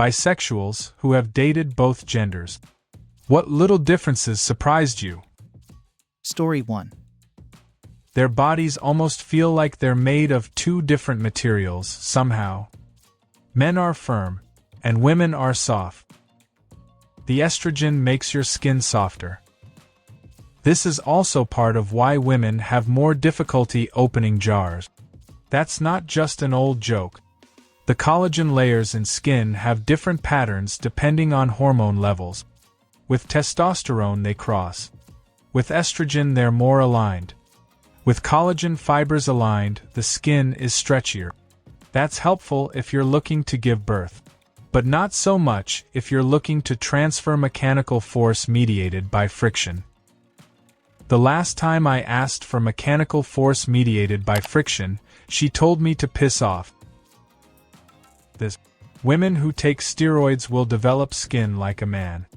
Bisexuals who have dated both genders. What little differences surprised you? Story 1. Their bodies almost feel like they're made of two different materials, somehow. Men are firm, and women are soft. The estrogen makes your skin softer. This is also part of why women have more difficulty opening jars. That's not just an old joke. The collagen layers in skin have different patterns depending on hormone levels. With testosterone they cross. With estrogen they're more aligned. With collagen fibers aligned, the skin is stretchier. That's helpful if you're looking to give birth. But not so much if you're looking to transfer mechanical force mediated by friction. The last time I asked for mechanical force mediated by friction, she told me to piss off. Women who take steroids will develop skin like a man.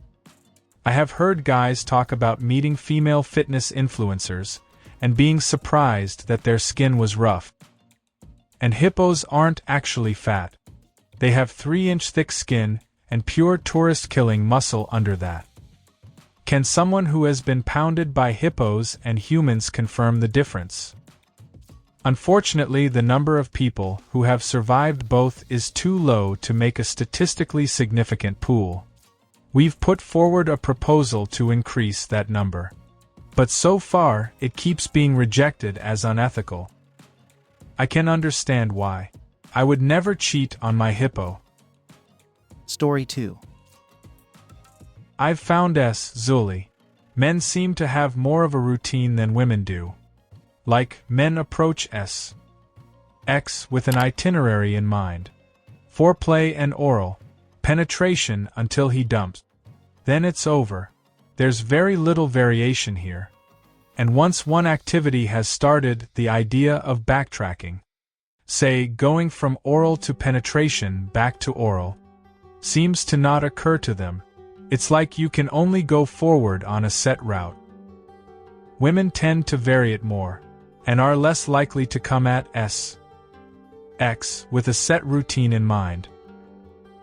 I have heard guys talk about meeting female fitness influencers and being surprised that their skin was rough. And hippos aren't actually fat. They have 3-inch thick skin and pure tourist-killing muscle under that. Can someone who has been pounded by hippos and humans confirm the difference? Unfortunately, the number of people who have survived both is too low to make a statistically significant pool. We've put forward a proposal to increase that number. But so far, it keeps being rejected as unethical. I can understand why. I would never cheat on my hippo. Story 2. I've found Zuli. Men seem to have more of a routine than women do. Like, men approach X with an itinerary in mind. Foreplay and oral. Penetration until he dumps. Then it's over. There's very little variation here. And once one activity has started, the idea of backtracking, say going from oral to penetration back to oral, seems to not occur to them. It's like you can only go forward on a set route. Women tend to vary it more, and are less likely to come at X with a set routine in mind.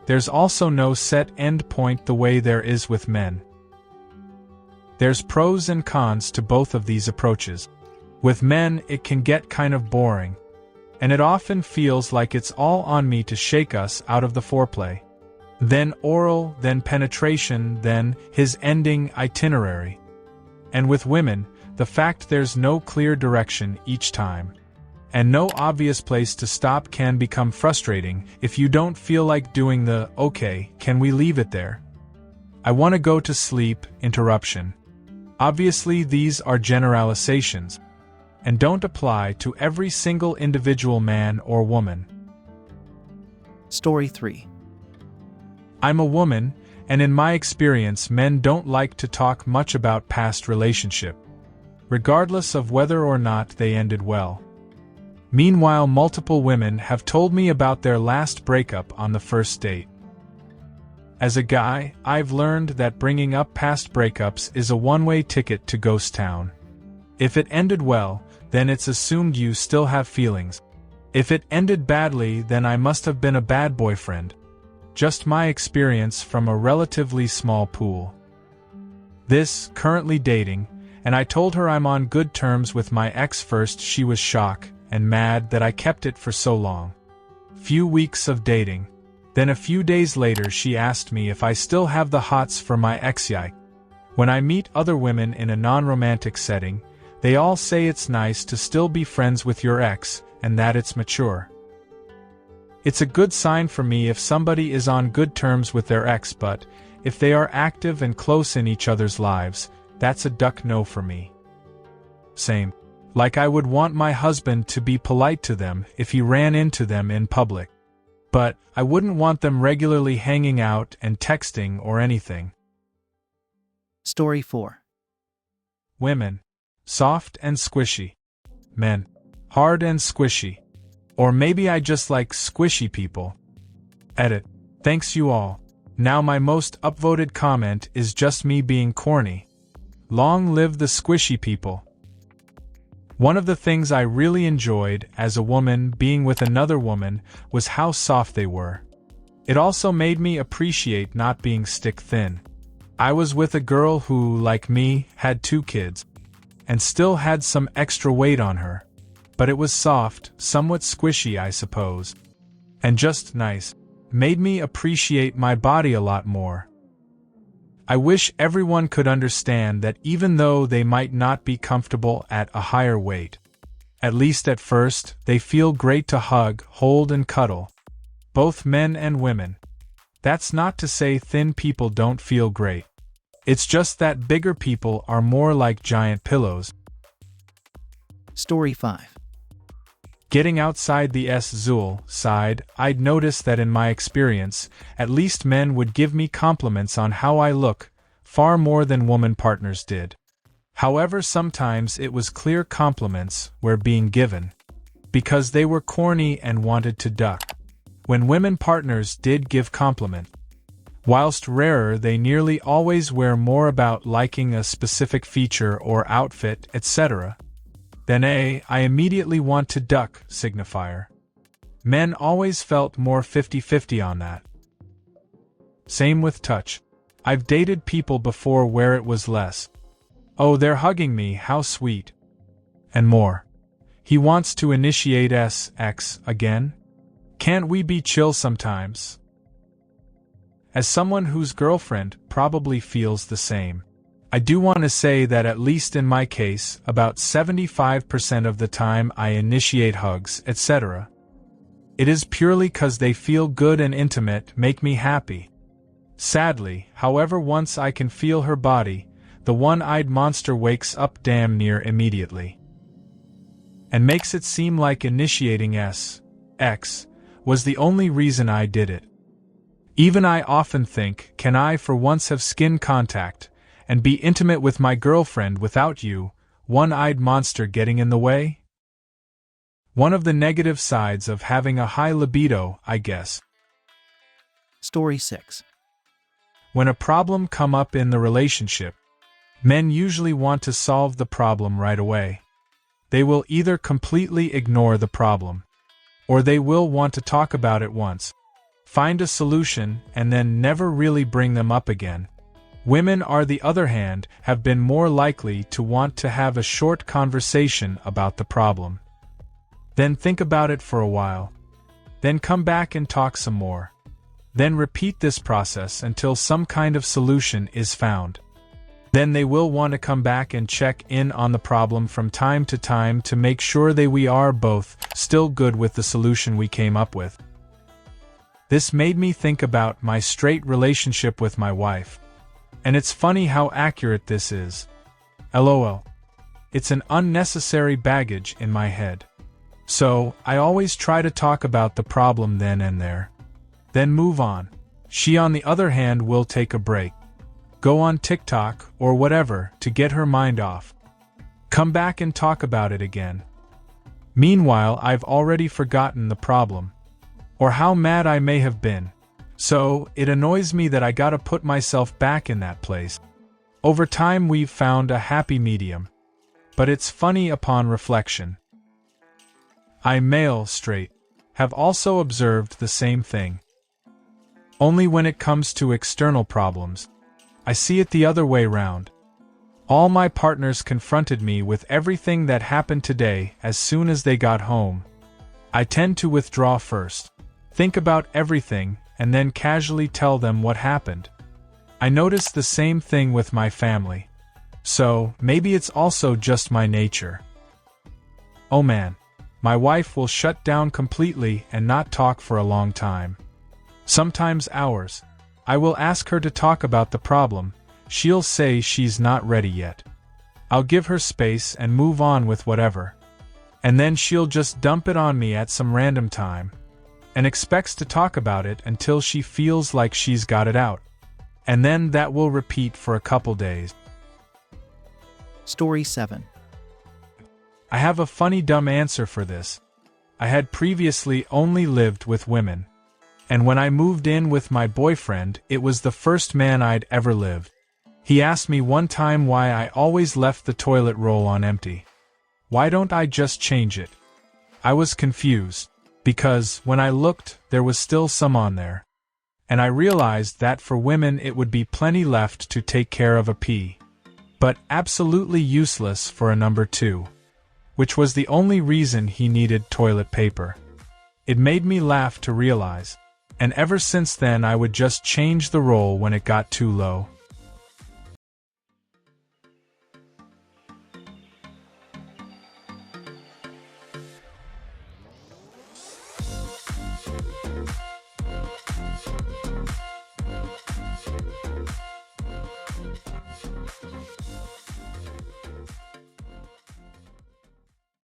There's also no set end point the way there is with men. There's pros and cons to both of these approaches. With men, it can get kind of boring, and it often feels like it's all on me to shake us out of the foreplay. Then oral, then penetration, then his ending itinerary. And with women, the fact there's no clear direction each time, and no obvious place to stop can become frustrating if you don't feel like doing the, okay, can we leave it there? I want to go to sleep, interruption. Obviously these are generalizations, and don't apply to every single individual man or woman. Story 3. I'm a woman, and in my experience men don't like to talk much about past relationship, regardless of whether or not they ended well. Meanwhile, multiple women have told me about their last breakup on the first date. As a guy, I've learned that bringing up past breakups is a one-way ticket to ghost town. If it ended well, then it's assumed you still have feelings. If it ended badly, then I must have been a bad boyfriend. Just my experience from a relatively small pool. Currently dating, and I told her I'm on good terms with my ex first. She was shocked and mad that I kept it for so long. Few weeks of dating. Then a few days later she asked me if I still have the hots for my ex. When I meet other women in a non-romantic setting, they all say it's nice to still be friends with your ex, and that it's mature. It's a good sign for me if somebody is on good terms with their ex, but if they are active and close in each other's lives, that's a duck no for me. Same. Like I would want my husband to be polite to them if he ran into them in public. But I wouldn't want them regularly hanging out and texting or anything. Story 4. Women. Soft and squishy. Men. Hard and squishy. Or maybe I just like squishy people. Edit. Thanks you all. Now my most upvoted comment is just me being corny. Long live the squishy people. One of the things I really enjoyed as a woman being with another woman was how soft they were. It also made me appreciate not being stick thin. I was with a girl who, like me, had 2 kids, and still had some extra weight on her. But it was soft, somewhat squishy, I suppose. And just nice. Made me appreciate my body a lot more. I wish everyone could understand that even though they might not be comfortable at a higher weight, at least at first, they feel great to hug, hold and cuddle. Both men and women. That's not to say thin people don't feel great. It's just that bigger people are more like giant pillows. Story 5. Getting outside the Zul side, I'd noticed that in my experience, at least men would give me compliments on how I look, far more than woman partners did. However, sometimes it was clear compliments were being given, because they were corny and wanted to duck. When women partners did give compliment, whilst rarer, they nearly always were more about liking a specific feature or outfit, etc. Then I immediately want to duck signifier. Men always felt more 50-50 on that. Same with touch. I've dated people before where it was less. Oh, they're hugging me, how sweet. And more. He wants to initiate sex again? Can't we be chill sometimes? As someone whose girlfriend probably feels the same, I do want to say that at least in my case, about 75% of the time I initiate hugs, etc. It is purely 'cause they feel good and intimate, make me happy. Sadly, however, once I can feel her body, the one-eyed monster wakes up damn near immediately. And makes it seem like initiating sex was the only reason I did it. Even I often think, can I for once have skin contact, and be intimate with my girlfriend without you, one-eyed monster, getting in the way? One of the negative sides of having a high libido, I guess. Story 6. When a problem come up in the relationship, men usually want to solve the problem right away. They will either completely ignore the problem, or they will want to talk about it once, find a solution, and then never really bring them up again. Women, on the other hand, have been more likely to want to have a short conversation about the problem. Then think about it for a while. Then come back and talk some more. Then repeat this process until some kind of solution is found. Then they will want to come back and check in on the problem from time to time to make sure that we are both still good with the solution we came up with. This made me think about my straight relationship with my wife. And it's funny how accurate this is. LOL. It's an unnecessary baggage in my head. So, I always try to talk about the problem then and there. Then move on. She, on the other hand, will take a break. Go on TikTok or whatever to get her mind off. Come back and talk about it again. Meanwhile, I've already forgotten the problem, or how mad I may have been. So, it annoys me that I gotta put myself back in that place. Over time we've found a happy medium. But it's funny upon reflection. I, male, straight, have also observed the same thing. Only when it comes to external problems, I see it the other way round. All my partners confronted me with everything that happened today as soon as they got home. I tend to withdraw first, think about everything, and then casually tell them what happened. I notice the same thing with my family. So, maybe it's also just my nature. Oh man, my wife will shut down completely and not talk for a long time. Sometimes hours. I will ask her to talk about the problem. She'll say she's not ready yet. I'll give her space and move on with whatever. And then she'll just dump it on me at some random time, and expects to talk about it until she feels like she's got it out. And then that will repeat for a couple days. Story 7. I have a funny dumb answer for this. I had previously only lived with women. And when I moved in with my boyfriend, it was the first man I'd ever lived. He asked me one time why I always left the toilet roll on empty. Why don't I just change it? I was confused, because when I looked, there was still some on there. and I realized that for women it would be plenty left to take care of a P. But absolutely useless for a number 2. Which was the only reason he needed toilet paper. It made me laugh to realize, and ever since then I would just change the roll when it got too low.